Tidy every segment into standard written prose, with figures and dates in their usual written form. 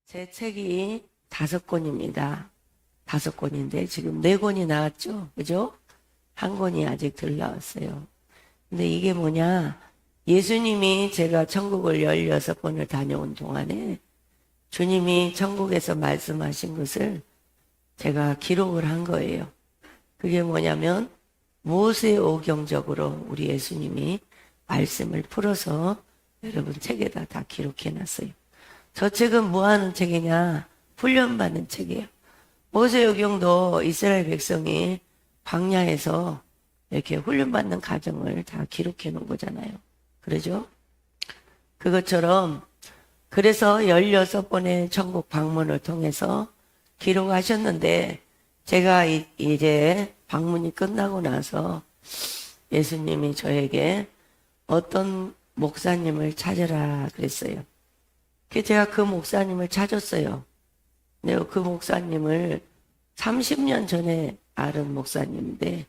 제 책이 5권입니다. 5권인데 지금 4권이 나왔죠? 그죠? 1권이 아직 덜 나왔어요. 근데 이게 뭐냐? 예수님이 제가 천국을 16번을 다녀온 동안에 주님이 천국에서 말씀하신 것을 제가 기록을 한 거예요. 그게 뭐냐면 모세오경적으로 우리 예수님이 말씀을 풀어서 여러분 책에다 다 기록해 놨어요. 저 책은 뭐 하는 책이냐? 훈련받는 책이에요. 모세오경도 이스라엘 백성이 광야에서 이렇게 훈련받는 과정을 다 기록해 놓은 거잖아요. 그러죠? 그것처럼 그래서 16번의 천국 방문을 통해서 기록하셨는데 제가 이제 방문이 끝나고 나서 예수님이 저에게 어떤 목사님을 찾으라 그랬어요. 그래서 제가 그 목사님을 찾았어요. 내가 그 목사님을 30년 전에 알은 목사님인데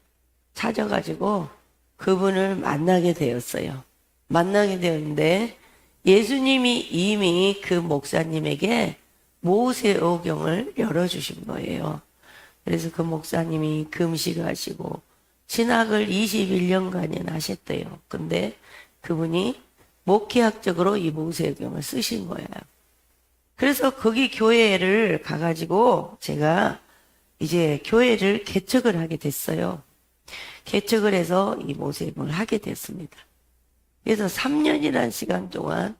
찾아가지고 그분을 만나게 되었어요. 만나게 되었는데 예수님이 이미 그 목사님에게 모세오경을 열어주신 거예요. 그래서 그 목사님이 금식을 하시고 신학을 21년간이나 하셨대요. 근데 그분이 목회학적으로 이 모세오경을 쓰신 거예요. 그래서 거기 교회를 가가지고 제가 이제 교회를 개척을 하게 됐어요. 개척을 해서 이 모세오경을 하게 됐습니다. 그래서 3년이라는 시간 동안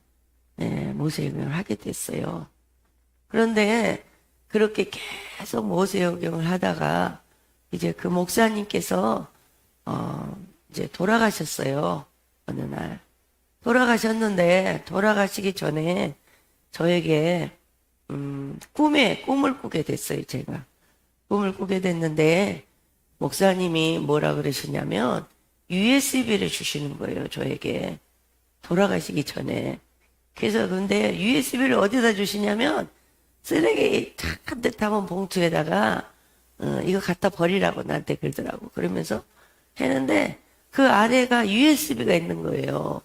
모세오경을 하게 됐어요. 그런데 그렇게 계속 모세오경을 하다가 이제 그 목사님께서 이제 돌아가셨어요. 어느 날 돌아가셨는데 돌아가시기 전에 저에게 꿈을 꾸게 됐어요. 제가 꿈을 꾸게 됐는데 목사님이 뭐라 그러시냐면 USB를 주시는 거예요. 저에게 돌아가시기 전에. 그래서 근데 USB를 어디다 주시냐면 쓰레기 한듯 담은 봉투에다가 이거 갖다 버리라고 나한테 그러더라고. 그러면서 했는데 그 아래가 USB가 있는 거예요.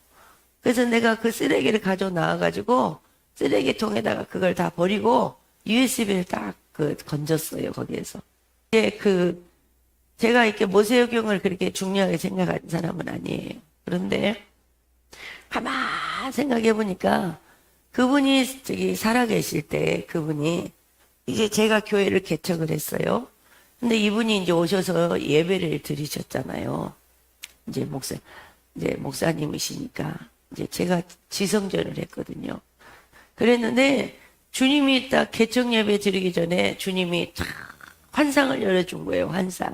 그래서 내가 그 쓰레기를 가져 나와가지고 쓰레기통에다가 그걸 다 버리고 USB를 딱 건졌어요. 거기에서. 이제 제가 이렇게 모세오경을 그렇게 중요하게 생각하는 사람은 아니에요. 그런데 가만 생각해 보니까 그분이 저기 살아계실 때 그분이 이제 제가 교회를 개척을 했어요. 근데 이분이 이제 오셔서 예배를 드리셨잖아요. 이제 목사님이시니까 이제 제가 지성전을 했거든요. 그랬는데 주님이 딱 개척 예배 드리기 전에 주님이 탁 환상을 열어준 거예요. 환상.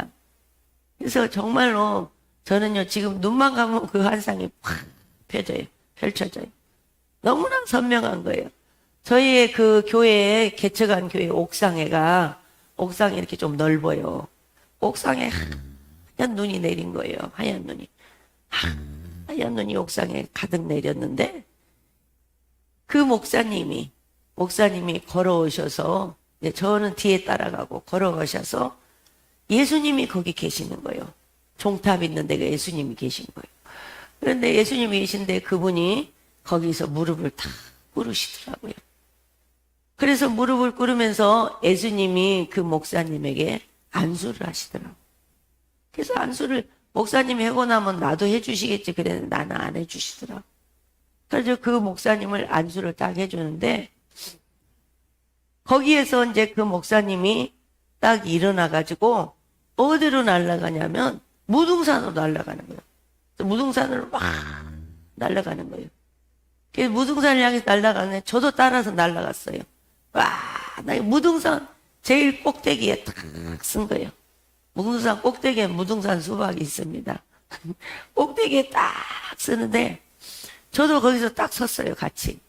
그래서 정말로 저는요 지금 눈만 감으면 그 환상이 팍 펼쳐져요. 너무나 선명한 거예요. 저희의 그 교회에 개척한 교회 옥상이 이렇게 좀 넓어요. 옥상에 하얀 눈이 내린 거예요. 하얀 하얀 눈이 옥상에 가득 내렸는데 그 목사님이 걸어오셔서 저는 뒤에 따라가고 걸어가셔서 예수님이 거기 계시는 거예요. 종탑 있는 데가 예수님이 계신 거예요. 그런데 예수님이 계신데 그분이 거기서 무릎을 탁 꿇으시더라고요. 그래서 무릎을 꿇으면서 예수님이 그 목사님에게 안수를 하시더라고요. 그래서 안수를 목사님이 하고 나면 나도 해주시겠지 그랬는데 나는 안 해주시더라고요. 그래서 그 목사님을 안수를 딱 해주는데 거기에서 이제 그 목사님이 딱 일어나가지고 어디로 날아가냐면 무등산으로 날아가는 거예요. 무등산으로 막 날아가는 거예요. 그래서 무등산을 향해서 날아가는데 저도 따라서 날아갔어요. 와, 나 무등산 제일 꼭대기에 딱 쓴 거예요. 무등산 꼭대기에 무등산 수박이 있습니다. 꼭대기에 딱 쓰는데 저도 거기서 딱 섰어요. 같이.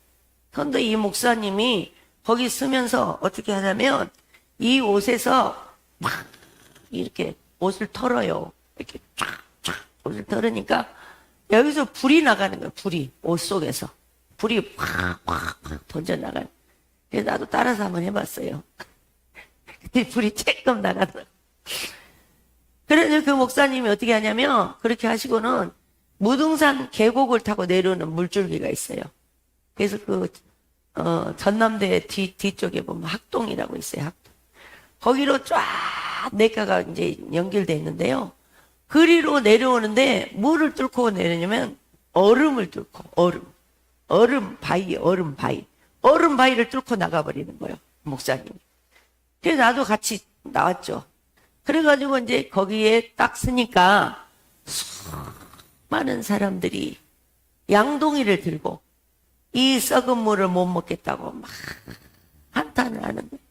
그런데 이 목사님이 거기 쓰면서 어떻게 하냐면 이 옷에서 막 이렇게 옷을 털어요. 이렇게 쫙쫙 옷을 털으니까 여기서 불이 나가는 거예요. 불이 옷 속에서 불이 확 던져나가요. 그래서 나도 따라서 한번 해봤어요. 근데 불이 쬐끔 나가더라고요. 그래서 그 목사님이 어떻게 하냐면 그렇게 하시고는 무등산 계곡을 타고 내려오는 물줄기가 있어요. 그래서 전남대 뒤쪽에 보면 학동이라고 있어요. 학동. 거기로 쫙 내과가 이제 연결돼 있는데요. 그리로 내려오는데 뭐를 뚫고 내려냐면 얼음을 뚫고 얼음 바위를 뚫고 나가버리는 거예요. 목사님이. 그래서 나도 같이 나왔죠. 그래가지고 이제 거기에 딱 쓰니까 수많은 사람들이 양동이를 들고 이 썩은 물을 못 먹겠다고 막 한탄을 하는 거예요.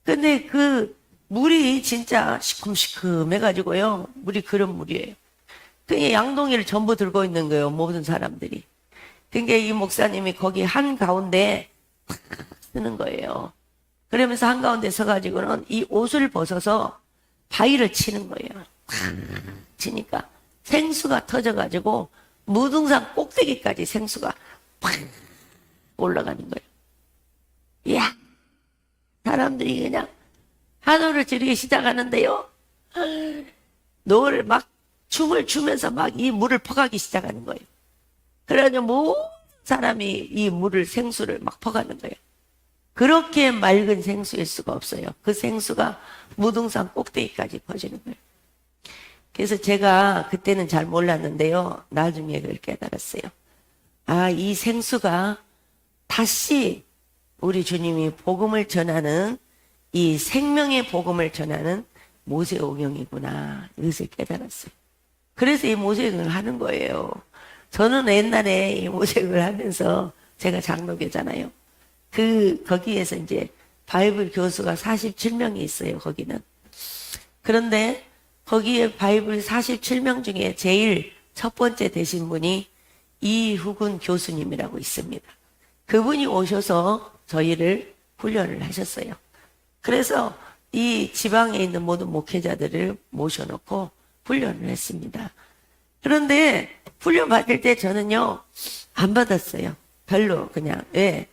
근데 그 물이 진짜 시큼시큼해가지고요. 물이 그런 물이에요. 그 양동이를 전부 들고 있는 거예요. 모든 사람들이. 그러니까 이 목사님이 거기 한가운데 탁 쓰는 거예요. 그러면서 한가운데 서가지고는 이 옷을 벗어서 바위를 치는 거예요. 탁 치니까 생수가 터져가지고 무등산 꼭대기까지 생수가 팍 올라가는 거예요. 이야, 사람들이 그냥 한우를 지르기 시작하는데요. 노를 막 춤을 추면서 막 이 물을 퍼가기 시작하는 거예요. 그래가지고 모든 사람이 이 물을 생수를 막 퍼가는 거예요. 그렇게 맑은 생수일 수가 없어요. 그 생수가 무등산 꼭대기까지 퍼지는 거예요. 그래서 제가 그때는 잘 몰랐는데요. 나중에 그걸 깨달았어요. 아, 이 생수가 다시 우리 주님이 복음을 전하는 이 생명의 복음을 전하는 모세오경이구나. 이것을 깨달았어요. 그래서 이 모세오경을 하는 거예요. 저는 옛날에 이 모세오경을 하면서 제가 장로교잖아요. 거기에서 이제 바이블 교수가 47명이 있어요, 거기는. 그런데 거기에 바이블 47명 중에 제일 첫 번째 되신 분이 이후근 교수님이라고 있습니다. 그분이 오셔서 저희를 훈련을 하셨어요. 그래서 이 지방에 있는 모든 목회자들을 모셔놓고 훈련을 했습니다. 그런데 훈련 받을 때 저는요, 안 받았어요. 별로 그냥. 예.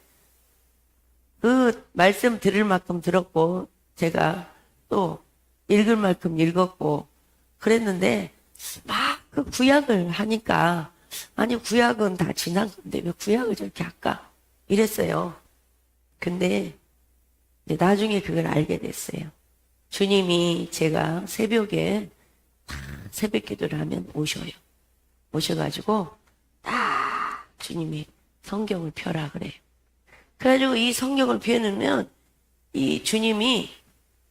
그 말씀 들을 만큼 들었고 제가 또 읽을 만큼 읽었고 그랬는데 막 그 구약을 하니까 아니 구약은 다 지난 건데 왜 구약을 저렇게 할까 이랬어요. 근데 나중에 그걸 알게 됐어요. 주님이 제가 새벽에 새벽 기도를 하면 오셔요. 오셔가지고 딱 주님이 성경을 펴라 그래요. 그래가지고 이 성경을 펴놓으면 이 주님이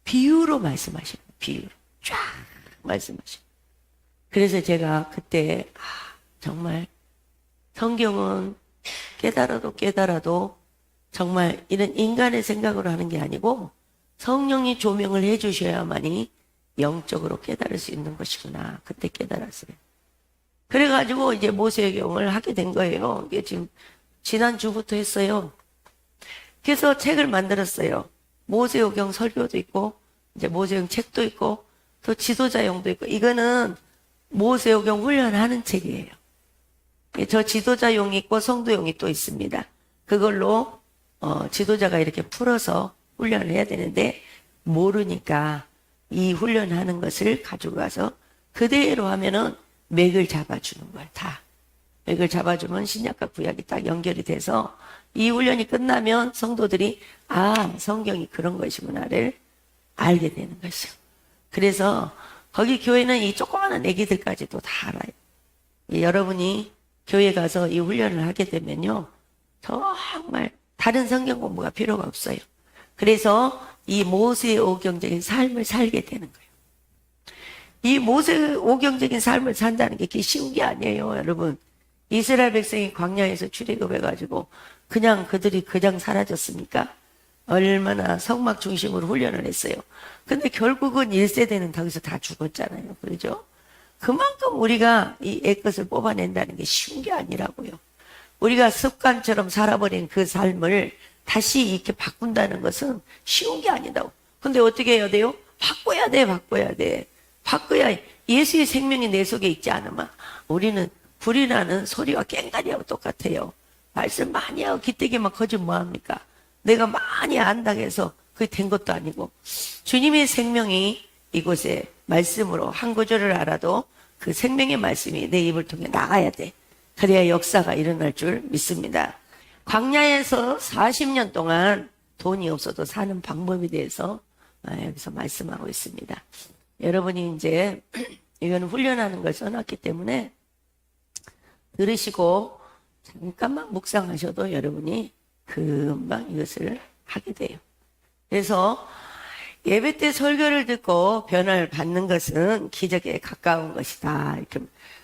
비유로 말씀하시는 거예요. 비유로 쫙 말씀하시는. 그래서 제가 그때 정말 성경은 깨달아도 정말 이런 인간의 생각으로 하는 게 아니고 성령이 조명을 해주셔야만이 영적으로 깨달을 수 있는 것이구나. 그때 깨달았어요. 그래가지고 이제 모세오경을 하게 된 거예요. 이게 지금 지난주부터 했어요. 그래서 책을 만들었어요. 모세오경 설교도 있고 이제 모세오경 책도 있고 또 지도자용도 있고 이거는 모세오경 훈련하는 책이에요. 저 지도자용이 있고 성도용이 또 있습니다. 그걸로 지도자가 이렇게 풀어서 훈련을 해야 되는데 모르니까 이 훈련하는 것을 가지고 가서 그대로 하면은 맥을 잡아주는 거예요. 다. 맥을 잡아주면 신약과 구약이 딱 연결이 돼서 이 훈련이 끝나면 성도들이 성경이 그런 것이구나를 알게 되는 것이요. 그래서 거기 교회는 이 조그마한 애기들까지도 다 알아요. 여러분이 교회 가서 이 훈련을 하게 되면요. 정말 다른 성경 공부가 필요가 없어요. 그래서 이 모세오경적인 삶을 살게 되는 거예요. 이 모세오경적인 삶을 산다는 게 그렇게 쉬운 게 아니에요, 여러분. 이스라엘 백성이 광야에서 출애굽해가지고 그냥 그들이 그냥 사라졌습니까? 얼마나 성막 중심으로 훈련을 했어요. 근데 결국은 1세대는 거기서 다 죽었잖아요. 그렇죠? 그만큼 우리가 이 애것을 뽑아낸다는 게 쉬운 게 아니라고요. 우리가 습관처럼 살아버린 그 삶을 다시 이렇게 바꾼다는 것은 쉬운 게 아니다고. 근데 어떻게 해야 돼요? 바꿔야 돼. 바꿔야 예수의 생명이 내 속에 있지 않으면 우리는 불이 나는 소리와 깽가리하고 똑같아요. 말씀 많이 하고 기대기만 커지면 뭐합니까? 내가 많이 안다고 해서 그게 된 것도 아니고 주님의 생명이 이곳에 말씀으로 한 구절을 알아도 그 생명의 말씀이 내 입을 통해 나가야 돼. 그래야 역사가 일어날 줄 믿습니다. 광야에서 40년 동안 돈이 없어도 사는 방법에 대해서 여기서 말씀하고 있습니다. 여러분이 이제 이거는 훈련하는 걸 써놨기 때문에 들으시고 잠깐만 묵상하셔도 여러분이 금방 이것을 하게 돼요. 그래서 예배 때 설교를 듣고 변화를 받는 것은 기적에 가까운 것이다. 이렇게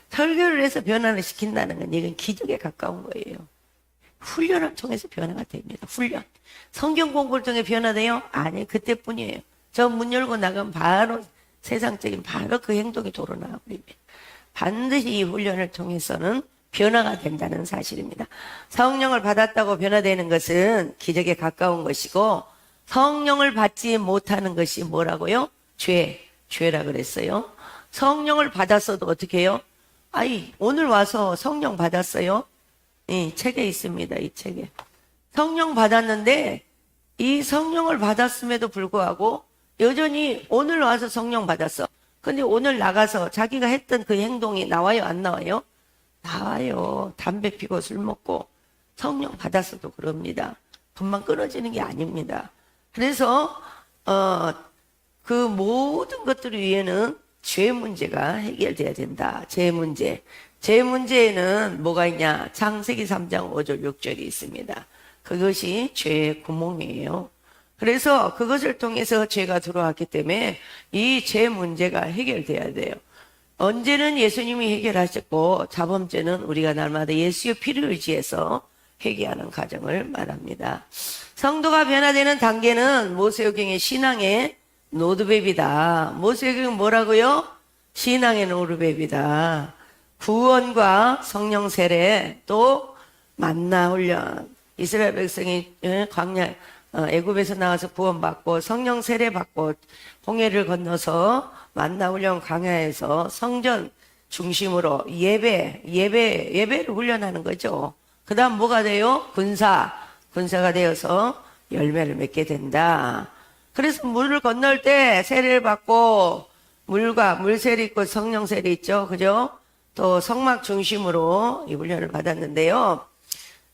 설교를 해서 변화를 시킨다는 건 이건 기적에 가까운 거예요. 훈련을 통해서 변화가 됩니다. 훈련. 성경 공부를 통해 변화돼요? 아니, 그때뿐이에요. 저 문 열고 나가면 바로 세상적인 바로 그 행동이 돌아나와 버립니다. 반드시 이 훈련을 통해서는 변화가 된다는 사실입니다. 성령을 받았다고 변화되는 것은 기적에 가까운 것이고 성령을 받지 못하는 것이 뭐라고요? 죄라 그랬어요. 성령을 받았어도 어떻게 해요? 오늘 와서 성령 받았어요? 이 책에 있습니다. 이 책에. 성령 받았는데 이 성령을 받았음에도 불구하고 여전히 오늘 와서 성령 받았어. 근데 오늘 나가서 자기가 했던 그 행동이 나와요? 안 나와요? 나와요. 담배 피고 술 먹고 성령 받았어도 그럽니다. 금방 끊어지는 게 아닙니다. 그래서 그 모든 것들 위에는 죄 문제가 해결돼야 된다. 죄 문제에는 뭐가 있냐? 창세기 3장 5절 6절이 있습니다. 그것이 죄의 구멍이에요. 그래서 그것을 통해서 죄가 들어왔기 때문에 이 죄 문제가 해결돼야 돼요. 언제는 예수님이 해결하셨고 자범죄는 우리가 날마다 예수의 피를 의지해서 회개하는 과정을 말합니다. 성도가 변화되는 단계는 모세오경의 신앙의 로드맵이다. 모세오경은 뭐라고요? 신앙의 로드맵이다. 구원과 성령 세례 또 만나 훈련. 이스라엘 백성이 광야 애굽에서 나와서 구원받고 성령 세례 받고 홍해를 건너서 만나 훈련 광야에서 성전 중심으로 예배를 훈련하는 거죠. 그 다음 뭐가 돼요? 군사가 되어서 열매를 맺게 된다. 그래서 물을 건널 때 세례를 받고 물세례 있고 성령 세례 있죠. 그죠? 또 성막 중심으로 이 훈련을 받았는데요.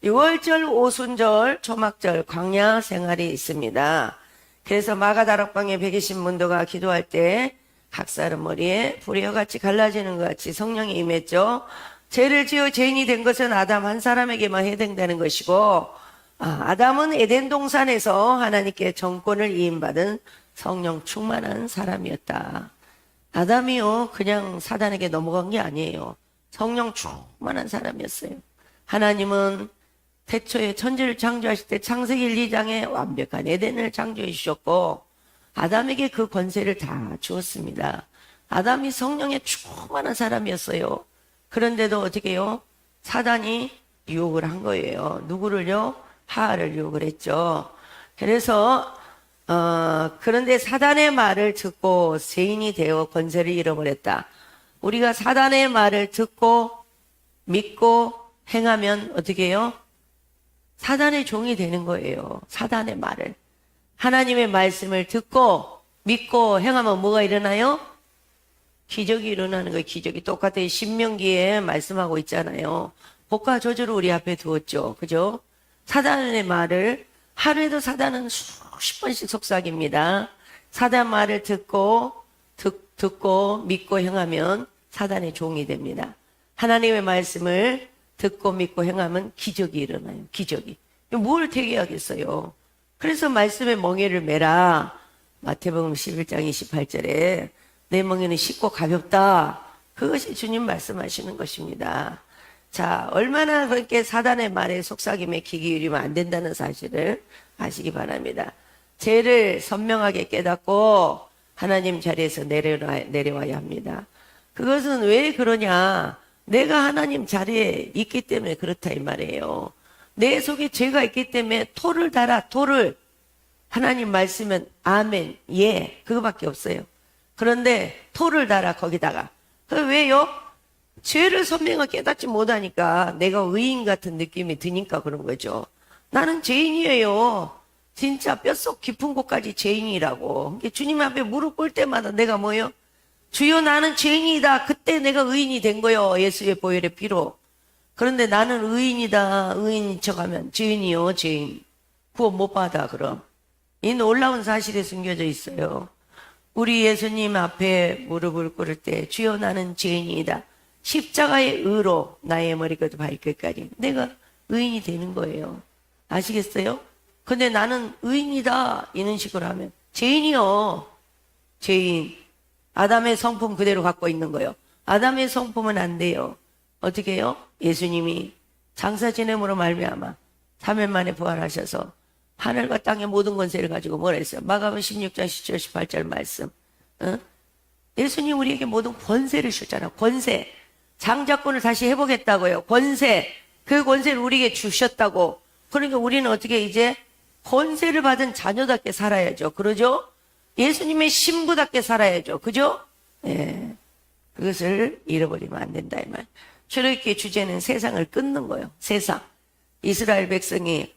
6월절, 오순절, 초막절, 광야 생활이 있습니다. 그래서 마가다락방에 120문도가 기도할 때 각 사람 머리에 불이와 같이 갈라지는 것 같이 성령이 임했죠. 죄를 지어 죄인이 된 것은 아담 한 사람에게만 해당되는 것이고 아담은 에덴 동산에서 하나님께 정권을 이임받은 성령 충만한 사람이었다. 아담이요 그냥 사단에게 넘어간 게 아니에요. 성령 충만한 사람이었어요. 하나님은 태초에 천지를 창조하실 때 창세기 1, 2장에 완벽한 에덴을 창조해 주셨고 아담에게 그 권세를 다 주었습니다. 아담이 성령에 충만한 사람이었어요. 그런데도 어떻게 해요? 사단이 유혹을 한 거예요. 누구를요? 하와를 유혹을 했죠. 그래서 그런데 사단의 말을 듣고 죄인이 되어 권세를 잃어버렸다. 우리가 사단의 말을 듣고 믿고 행하면 어떻게 해요? 사단의 종이 되는 거예요. 사단의 말을. 하나님의 말씀을 듣고 믿고 행하면 뭐가 일어나요? 기적이 일어나는 거예요. 기적이 똑같아요. 신명기에 말씀하고 있잖아요. 복과 저주를 우리 앞에 두었죠. 그죠? 사단의 말을 하루에도 사단은 수십 번씩 속삭입니다. 사단 말을 듣고 믿고 행하면 사단의 종이 됩니다. 하나님의 말씀을 듣고 믿고 행하면 기적이 일어나요. 기적이. 뭘 되게 하겠어요. 그래서 말씀의 멍에를 매라. 마태복음 11장 28절에 내 멍에는 쉽고 가볍다. 그것이 주님 말씀하시는 것입니다. 자, 얼마나 그렇게 사단의 말에 속삭임에 귀 기울이면 안 된다는 사실을 아시기 바랍니다. 죄를 선명하게 깨닫고 하나님 자리에서 내려와야 합니다. 그것은 왜 그러냐? 내가 하나님 자리에 있기 때문에 그렇다 이 말이에요. 내 속에 죄가 있기 때문에 토를 달아. 토를. 하나님 말씀은 아멘, 예, 그거밖에 없어요. 그런데 토를 달아 거기다가. 왜요? 죄를 선명하게 깨닫지 못하니까 내가 의인 같은 느낌이 드니까 그런 거죠. 나는 죄인이에요. 진짜 뼛속 깊은 곳까지 죄인이라고. 주님 앞에 무릎 꿇을 때마다 내가 뭐요? 주여 나는 죄인이다. 그때 내가 의인이 된 거요. 예수의 보혈의 피로. 그런데 나는 의인이다. 의인인 척하면 죄인이요, 죄인. 구원 못 받아, 그럼. 이 놀라운 사실이 숨겨져 있어요. 우리 예수님 앞에 무릎을 꿇을 때 주여 나는 죄인이다. 십자가의 의로 나의 머리끝 발끝까지 내가 의인이 되는 거예요. 아시겠어요? 근데 나는 의인이다 이런 식으로 하면 죄인이요. 죄인. 아담의 성품 그대로 갖고 있는 거예요. 아담의 성품은 안 돼요. 어떻게 해요? 예수님이 장사 지냄으로 말미암아 3일 만에 부활하셔서 하늘과 땅의 모든 권세를 가지고 뭐라 했어요? 마가복음 16장 17절 18절 말씀. 예수님 우리에게 모든 권세를 주셨잖아요. 권세. 장자권을 다시 해보겠다고요. 권세. 그 권세를 우리에게 주셨다고. 그러니까 우리는 어떻게 이제 권세를 받은 자녀답게 살아야죠. 그러죠? 예수님의 신부답게 살아야죠. 그죠? 예. 그것을 잃어버리면 안 된다 이 말. 출애굽기 주제는 세상을 끊는 거예요. 세상. 이스라엘 백성이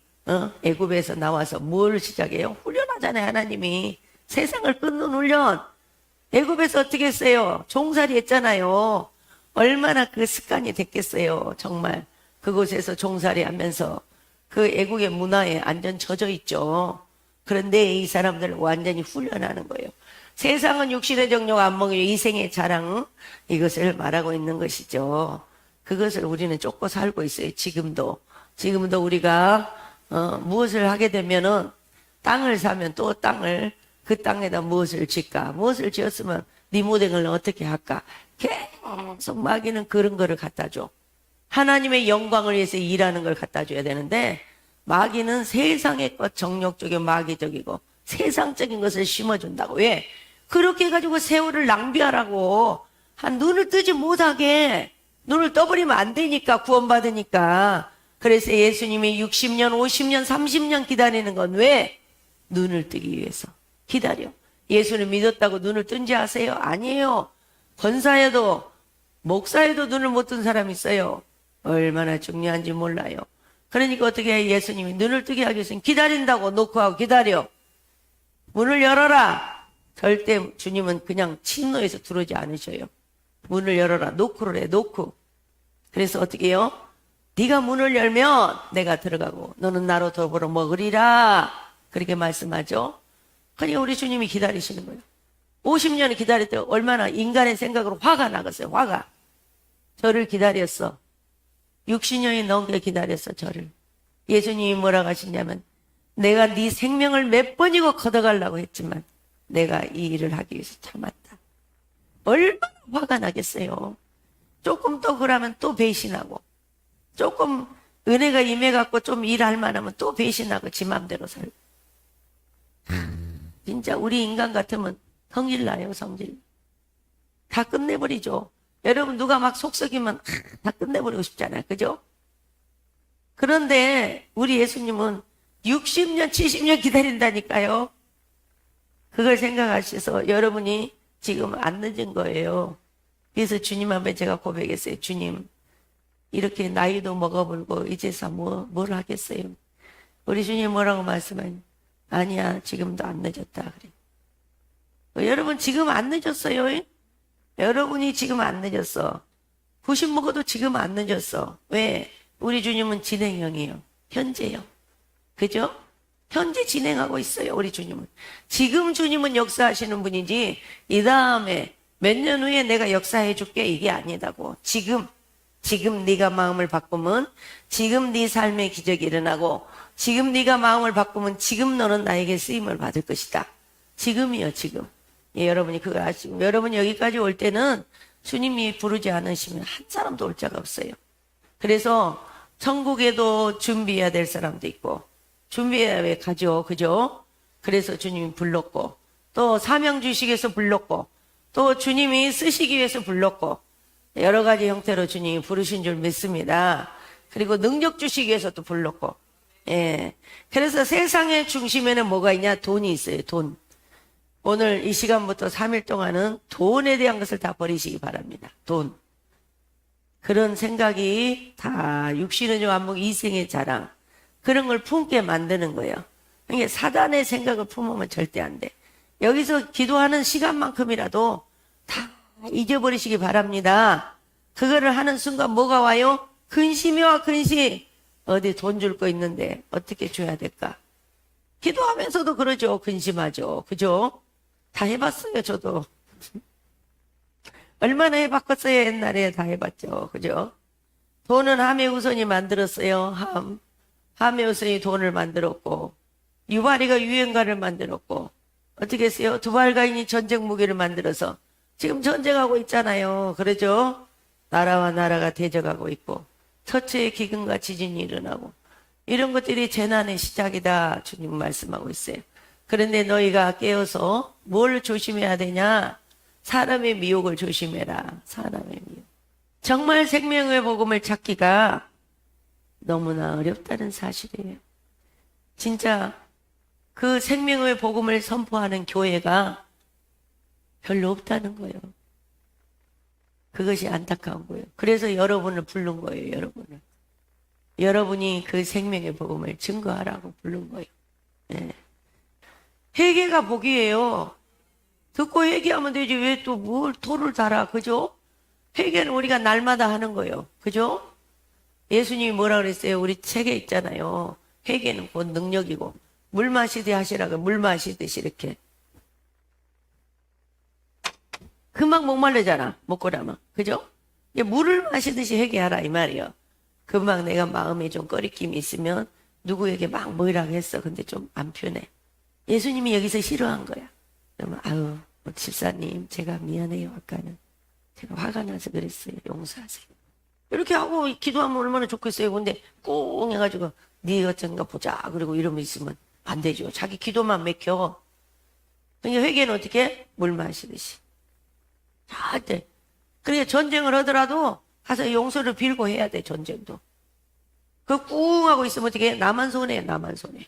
애굽에서 나와서 뭘 시작해요? 훈련하잖아요. 하나님이 세상을 끊는 훈련. 애굽에서 어떻게 했어요? 종살이 했잖아요. 얼마나 그 습관이 됐겠어요. 정말 그곳에서 종살이 하면서 그 애국의 문화에 완전 젖어 있죠. 그런데 이 사람들을 완전히 훈련하는 거예요. 세상은 육신의 정욕, 안목의 이생의 자랑, 이것을 말하고 있는 것이죠. 그것을 우리는 쫓고 살고 있어요. 지금도 우리가 무엇을 하게 되면은 땅을 사면 또 땅을 그 땅에다 무엇을 짓까? 무엇을 지었으면 네 모델을 어떻게 할까? 계속 마귀는 그런 거를 갖다 줘. 하나님의 영광을 위해서 일하는 걸 갖다 줘야 되는데 마귀는 세상의 것 정욕적이고 마귀적이고 세상적인 것을 심어준다고. 왜? 그렇게 해가지고 세월을 낭비하라고. 한 눈을 뜨지 못하게. 눈을 떠버리면 안 되니까, 구원받으니까. 그래서 예수님이 60년, 50년, 30년 기다리는 건 왜? 눈을 뜨기 위해서. 기다려. 예수를 믿었다고 눈을 뜬지 아세요? 아니에요. 권사에도, 목사에도 눈을 못 뜬 사람이 있어요. 얼마나 중요한지 몰라요. 그러니까 어떻게 해? 예수님이 눈을 뜨게 하기 위해서 기다린다고 놓고 하고 기다려. 문을 열어라. 절대 주님은 그냥 침노해서 들어오지 않으셔요. 문을 열어라. 노크를 해. 노크. 그래서 어떻게 해요? 네가 문을 열면 내가 들어가고 너는 나로 더불어 먹으리라. 그렇게 말씀하죠. 그러니까 우리 주님이 기다리시는 거예요. 50년을 기다릴 때 얼마나 인간의 생각으로 화가 나겠어요. 화가. 저를 기다렸어. 60년이 넘게 기다렸어. 저를. 예수님이 뭐라고 하시냐면 내가 네 생명을 몇 번이고 걷어가려고 했지만 내가 이 일을 하기 위해서 참았다. 얼마나 화가 나겠어요. 조금 더 그러면 또 배신하고 조금 은혜가 임해갖고 좀 일할 만하면 또 배신하고 지 맘대로 살고. 진짜 우리 인간 같으면 성질 나요. 성질. 다 끝내버리죠. 여러분 누가 막 속썩이면 다 끝내버리고 싶잖아요. 그죠? 그런데 우리 예수님은 60년, 70년 기다린다니까요. 그걸 생각하셔서 여러분이 지금 안 늦은 거예요. 그래서 주님 앞에 제가 고백했어요. 주님, 이렇게 나이도 먹어버리고 이제서 뭘 하겠어요? 우리 주님 뭐라고 말씀하니? 아니야, 지금도 안 늦었다. 그래. 여러분 지금 안 늦었어요. 여러분이 지금 안 늦었어. 90 먹어도 지금 안 늦었어. 왜? 우리 주님은 진행형이에요. 현재요. 그죠? 현재 진행하고 있어요. 우리 주님은. 지금 주님은 역사하시는 분이지 이 다음에 몇 년 후에 내가 역사해 줄게 이게 아니다고. 지금 네가 마음을 바꾸면 지금 네 삶의 기적이 일어나고 지금 네가 마음을 바꾸면 지금 너는 나에게 쓰임을 받을 것이다. 지금이요. 지금. 예, 여러분이 그걸 아시고 여러분이 여기까지 올 때는 주님이 부르지 않으시면 한 사람도 올 자가 없어요. 그래서 천국에도 준비해야 될 사람도 있고 준비해야 가죠. 그죠? 그래서 주님이 불렀고 또 사명 주시기 위해서 불렀고 또 주님이 쓰시기 위해서 불렀고 여러 가지 형태로 주님이 부르신 줄 믿습니다. 그리고 능력 주시기 위해서 또 불렀고 예. 그래서 세상의 중심에는 뭐가 있냐? 돈이 있어요. 돈. 오늘 이 시간부터 3일 동안은 돈에 대한 것을 다 버리시기 바랍니다. 돈. 그런 생각이 다 육신의 종 안목 이생의 자랑 그런 걸 품게 만드는 거예요. 그러니까 사단의 생각을 품으면 절대 안 돼. 여기서 기도하는 시간만큼이라도 다 잊어버리시기 바랍니다. 그거를 하는 순간 뭐가 와요? 근심이와 근심. 어디 돈 줄 거 있는데 어떻게 줘야 될까? 기도하면서도 그러죠. 근심하죠. 그죠? 다 해봤어요. 저도. 얼마나 해봤겠어요. 옛날에 다 해봤죠. 그죠? 돈은 함의 우선이 만들었어요. 함의 우선이 돈을 만들었고, 유발이가 유행가를 만들었고, 어떻게 했어요? 두발가인이 전쟁 무기를 만들어서 지금 전쟁하고 있잖아요. 그러죠? 나라와 나라가 대적하고 있고, 처처의 기근과 지진이 일어나고, 이런 것들이 재난의 시작이다. 주님 말씀하고 있어요. 그런데 너희가 깨어서 뭘 조심해야 되냐? 사람의 미혹을 조심해라. 사람의 미혹. 정말 생명의 복음을 찾기가 너무나 어렵다는 사실이에요. 진짜 그 생명의 복음을 선포하는 교회가 별로 없다는 거예요. 그것이 안타까운 거예요. 그래서 여러분을 부른 거예요. 여러분을. 여러분이 그 생명의 복음을 증거하라고 부른 거예요. 네. 회개가 복이에요. 듣고 회개하면 되지 왜 또 뭘 토를 달아. 그죠? 회개는 우리가 날마다 하는 거예요. 그죠? 예수님이 뭐라 그랬어요? 우리 책에 있잖아요. 회개는 곧 능력이고 물 마시듯이 하시라고. 물 마시듯이 이렇게. 금방 목말르잖아. 먹고라면. 그죠? 물을 마시듯이 회개하라 이 말이에요. 금방 내가 마음에 좀 꺼리낌이 있으면 누구에게 막 뭐라고 했어. 근데 좀 안 편해. 예수님이 여기서 싫어한 거야. 그러면 아유 집사님 제가 미안해요. 아까는 제가 화가 나서 그랬어요. 용서하세요. 이렇게 하고 기도하면 얼마나 좋겠어요. 근데 꽁 해가지고 네 어쩐가 보자 그리고 이러면 있으면 안 되죠. 자기 기도만 맥혀. 그러니까 회개는 어떻게? 물 마시듯이. 절대. 그러니까 전쟁을 하더라도 가서 용서를 빌고 해야 돼. 전쟁도. 그 꿍 하고 있으면 어떻게 해? 나만 손해. 나만 손해.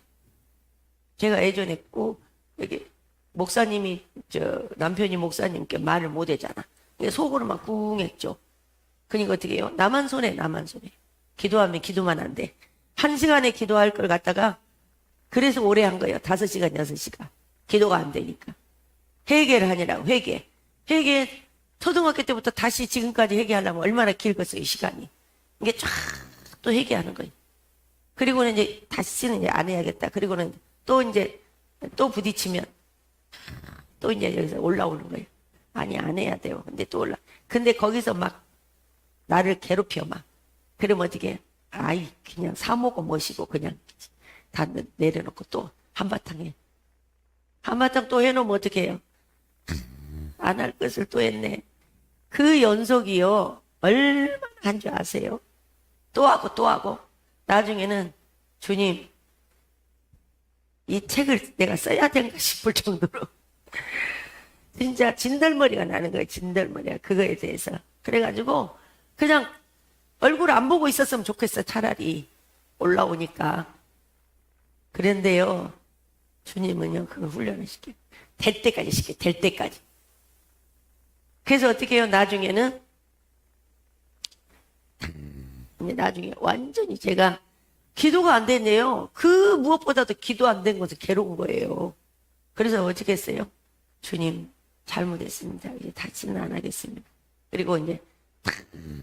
제가 예전에 꼭 여기 목사님이 남편이 목사님께 말을 못 하잖아. 속으로 막 꿍 했죠. 그러니까 어떻게 해요? 나만 손해. 나만 손해. 기도하면 기도만 안 돼. 1시간에 기도할 걸 갖다가 그래서 오래 한 거예요. 5시간 6시간 기도가 안 되니까. 회개를 하느라고. 회개 초등학교 때부터 다시 지금까지 회개하려면 얼마나 길겠어요. 시간이. 이게 쫙 또 회개하는 거예요. 그리고는 이제 다시는 이제 안 해야겠다. 그리고는 또 이제 또 부딪히면 또 이제 여기서 올라오는 거예요. 아니 안 해야 돼요. 근데 또 근데 거기서 막 나를 괴롭혀 막. 그러면 어떻게? 아이 그냥 사모고 모시고 그냥 다 내려놓고 또 한바탕 해. 한바탕 또 해놓으면 어떻게 해요? 안 할 것을 또 했네. 그 연속이요. 얼마나 한 줄 아세요? 또 하고 또 하고. 나중에는 주님 이 책을 내가 써야 되는가 싶을 정도로 진짜 진덜머리가 나는 거예요. 진덜머리가 그거에 대해서. 그래가지고 그냥 얼굴 안 보고 있었으면 좋겠어. 차라리 올라오니까. 그런데요. 주님은요. 그걸 훈련을 시켜요. 될 때까지 시켜요. 될 때까지. 그래서 어떻게 해요? 나중에는 나중에 완전히 제가 기도가 안 됐네요. 그 무엇보다도 기도 안 된 것은 괴로운 거예요. 그래서 어떻게 했어요? 주님 잘못했습니다. 이제 다시는 안 하겠습니다. 그리고 이제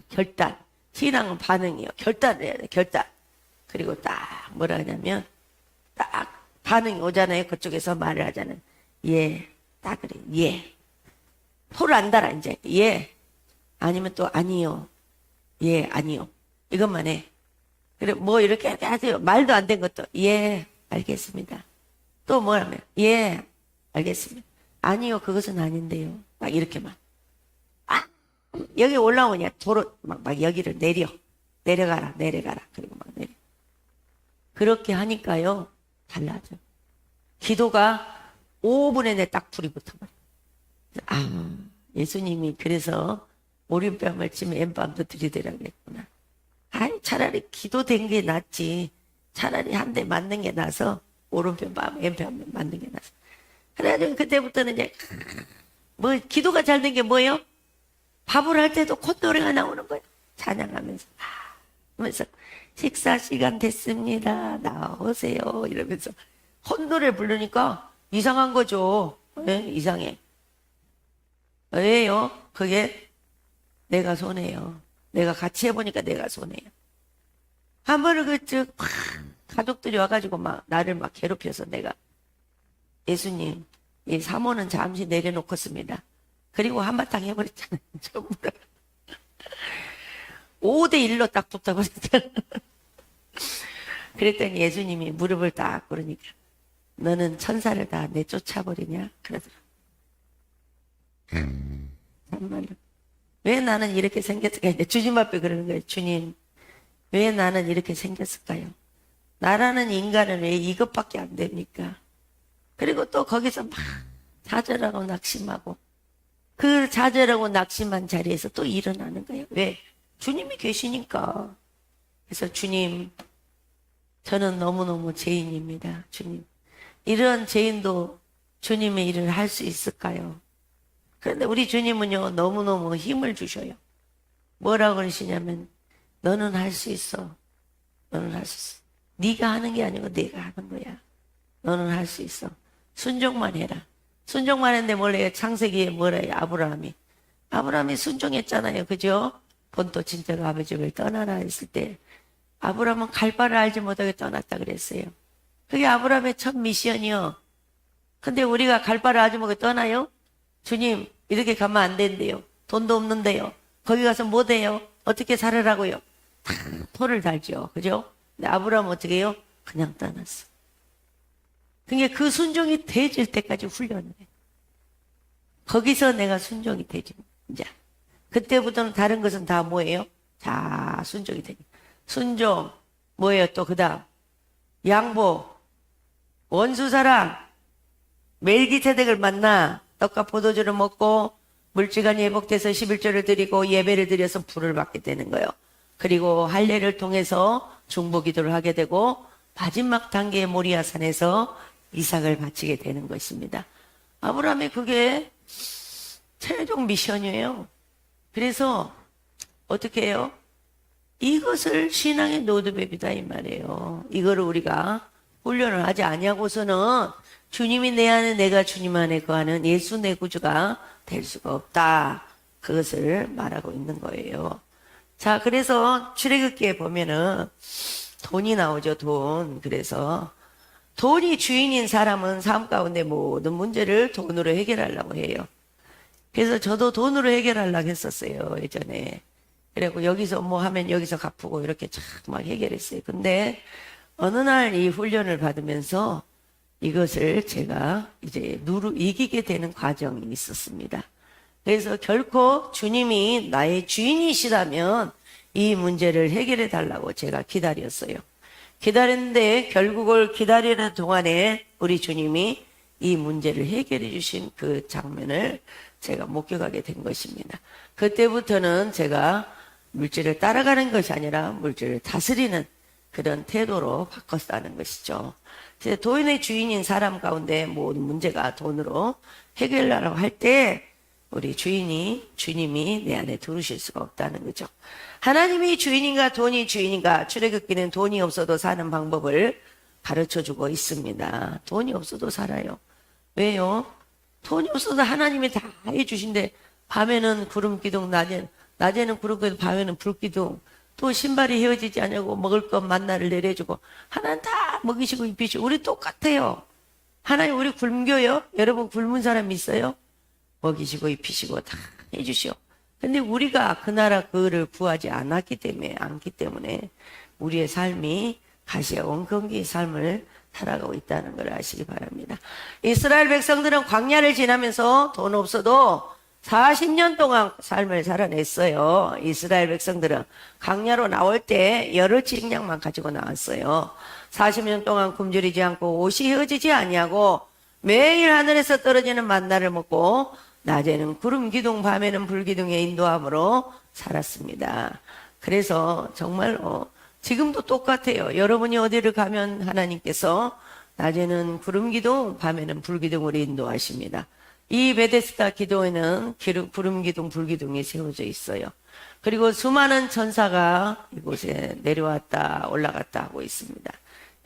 결단. 신앙은 반응이에요. 결단을 해야 돼. 결단. 그리고 딱 뭐라 하냐면 딱 반응이 오잖아요. 그쪽에서 말을 하잖아요. 예. 딱 그래. 예. 토를 안 달아 이제. 예. 아니면 또 아니요. 예. 아니요. 이것만 해. 그래 뭐 이렇게 하세요. 말도 안 된 것도 예. 알겠습니다. 또 뭐라면 예. 알겠습니다. 아니요. 그것은 아닌데요. 막 이렇게만. 아 여기 올라오냐. 도로 막 여기를 내려가라. 그리고 막 내려. 그렇게 하니까요. 달라져. 기도가 5분에 내 딱 불이 붙어버려. 예수님이 그래서 오른뺨을 치면 왼뺨도 들이대라고 했구나. 아이 차라리 기도된 게 낫지. 차라리 한 대 맞는 게 나서 오른편 왼편 맞는 게 나서. 그래가지고 그때부터는 이제 뭐 기도가 잘 된 게 뭐예요? 밥을 할 때도 콧노래가 나오는 거예요. 찬양하면서 하면서 식사 시간 됐습니다. 나오세요. 이러면서 콧노래 부르니까 이상한 거죠. 네? 이상해. 왜요? 그게 내가 손해요. 내가 같이 해보니까 내가 손해요. 한 번은 가족들이 와가지고 막 나를 막 괴롭혀서 내가 예수님, 이 사모는 잠시 내려놓겠습니다. 그리고 한바탕 해버렸잖아요. 전부 다. 5대1로 딱 붙어버렸잖아. 그랬더니 예수님이 무릎을 딱 꿇으니까 너는 천사를 다 내쫓아버리냐? 그러더라. 정말로. 왜 나는 이렇게 생겼을까? 이제 주님 앞에 그러는 거예요. 주님, 왜 나는 이렇게 생겼을까요? 나라는 인간은 왜 이것밖에 안 됩니까? 그리고 또 거기서 막 좌절하고 낙심하고 그 좌절하고 낙심한 자리에서 또 일어나는 거예요. 왜? 주님이 계시니까. 그래서 주님, 저는 너무너무 죄인입니다. 주님. 이런 죄인도 주님의 일을 할 수 있을까요? 그런데 우리 주님은요, 너무너무 힘을 주셔요. 뭐라고 그러시냐면, 너는 할 수 있어. 너는 할 수 있어. 네가 하는 게 아니고 내가 하는 거야. 너는 할 수 있어. 순종만 해라. 순종만 했는데 몰라요. 창세기에 뭐래요? 아브라함이 순종했잖아요. 그죠? 본토 친척 아버지를 떠나라 했을 때 아브라함은 갈 바를 알지 못하게 떠났다 그랬어요. 그게 아브라함의 첫 미션이요. 근데 우리가 갈 바를 알지 못하게 떠나요? 주님, 이렇게 가면 안 된대요. 돈도 없는데요. 거기 가서 뭐 돼요? 어떻게 살으라고요? 다 토를 달죠. 그죠? 근데 아브라함은 어떻게 해요? 그냥 떠났어. 그러니까 그 순종이 되질 때까지 훈련을 해. 거기서 내가 순종이 되지. 이제 그때부터는 다른 것은 다 뭐예요? 다 순종이 되니. 순종 뭐예요? 또 그다음 양보, 원수사랑, 멜기세덱을 만나 떡과 포도주를 먹고 물질관이 회복돼서 11조를 드리고 예배를 드려서 불을 받게 되는 거예요. 그리고 할례를 통해서 중보기도를 하게 되고 마지막 단계의 모리아산에서 이삭을 바치게 되는 것입니다. 아브라함의 그게 최종 미션이에요. 그래서 어떻게 해요? 이것을 신앙의 로드맵이다 이 말이에요. 이거를 우리가 훈련을 하지 아니하고서는 주님이 내 안에 내가 주님 안에 거하는 예수 내 구주가 될 수가 없다. 그것을 말하고 있는 거예요. 자, 그래서 출애굽기에 보면은 돈이 나오죠. 돈. 그래서 돈이 주인인 사람은 삶 가운데 모든 문제를 돈으로 해결하려고 해요. 그래서 저도 돈으로 해결하려고 했었어요. 예전에. 그리고 여기서 뭐 하면 여기서 갚고 이렇게 막 해결했어요. 근데 어느 날 이 훈련을 받으면서 이것을 제가 이제 이기게 되는 과정이 있었습니다. 그래서 결코 주님이 나의 주인이시라면 이 문제를 해결해 달라고 제가 기다렸어요. 기다렸는데 결국을 기다리는 동안에 우리 주님이 이 문제를 해결해 주신 그 장면을 제가 목격하게 된 것입니다. 그때부터는 제가 물질을 따라가는 것이 아니라 물질을 다스리는 그런 태도로 바꿨다는 것이죠. 돈의 주인인 사람 가운데 모든 문제가 돈으로 해결하라고 할 때 우리 주님이 내 안에 들으실 수가 없다는 거죠. 하나님이 주인인가 돈이 주인인가 출애굽기는 돈이 없어도 사는 방법을 가르쳐주고 있습니다. 돈이 없어도 살아요. 왜요? 돈이 없어도 하나님이 다 해주신데 밤에는 구름기둥 낮에는 구름기둥 밤에는 불기둥 또 신발이 헤어지지 않냐고 먹을 것 만나를 내려주고 하나님 다 먹이시고 입히시고 우리 똑같아요. 하나님 우리 굶겨요? 여러분 굶은 사람 있어요? 먹이시고 입히시고 다 해주시오. 근데 우리가 그 나라 그를 구하지 않기 때문에 우리의 삶이 가시와 원건기의 삶을 살아가고 있다는 걸 아시기 바랍니다. 이스라엘 백성들은 광야를 지나면서 돈 없어도 40년 동안 삶을 살아냈어요. 이스라엘 백성들은 광야로 나올 때 여러 식량만 가지고 나왔어요. 40년 동안 굶주리지 않고 옷이 헤어지지 아니하고 매일 하늘에서 떨어지는 만나를 먹고 낮에는 구름 기둥 밤에는 불기둥의 인도함으로 살았습니다. 그래서 정말로 지금도 똑같아요. 여러분이 어디를 가면 하나님께서 낮에는 구름 기둥 밤에는 불기둥으로 인도하십니다. 이 베데스다 기도에는 구름 기둥 불기둥이 세워져 있어요. 그리고 수많은 천사가 이곳에 내려왔다 올라갔다 하고 있습니다.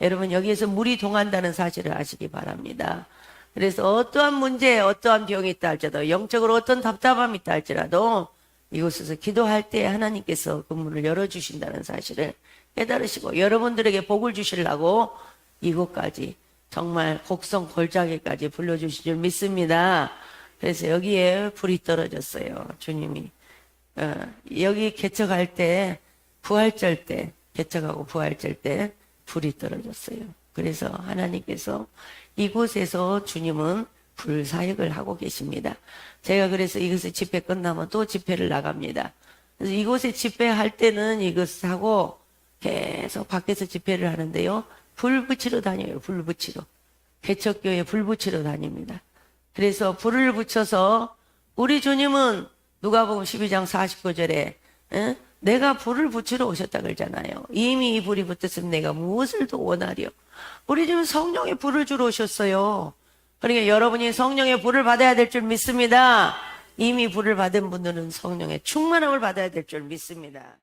여러분 여기에서 물이 동한다는 사실을 아시기 바랍니다. 그래서 어떠한 문제, 어떠한 병이 있다 할지라도 영적으로 어떤 답답함이 있다 할지라도 이곳에서 기도할 때 하나님께서 그 문을 열어주신다는 사실을 깨달으시고 여러분들에게 복을 주시려고 이곳까지 정말 곡성 골짜기까지 불러주신 줄 믿습니다. 그래서 여기에 불이 떨어졌어요. 주님이 여기 개척할 때 부활절 때 개척하고 부활절 때 불이 떨어졌어요. 그래서 하나님께서 이곳에서 주님은 불사역을 하고 계십니다. 제가 그래서 이곳에 집회 끝나면 또 집회를 나갑니다. 그래서 이곳에 집회할 때는 이것을 하고 계속 밖에서 집회를 하는데요. 불 붙이러 다녀요. 불 붙이러. 개척교회 불 붙이러 다닙니다. 그래서 불을 붙여서 우리 주님은 누가복음 12장 49절에 내가 불을 붙이러 오셨다 그러잖아요. 이미 이 불이 붙었으면 내가 무엇을 더 원하리요. 우리 주님 성령의 불을 주러 오셨어요. 그러니까 여러분이 성령의 불을 받아야 될 줄 믿습니다. 이미 불을 받은 분들은 성령의 충만함을 받아야 될 줄 믿습니다.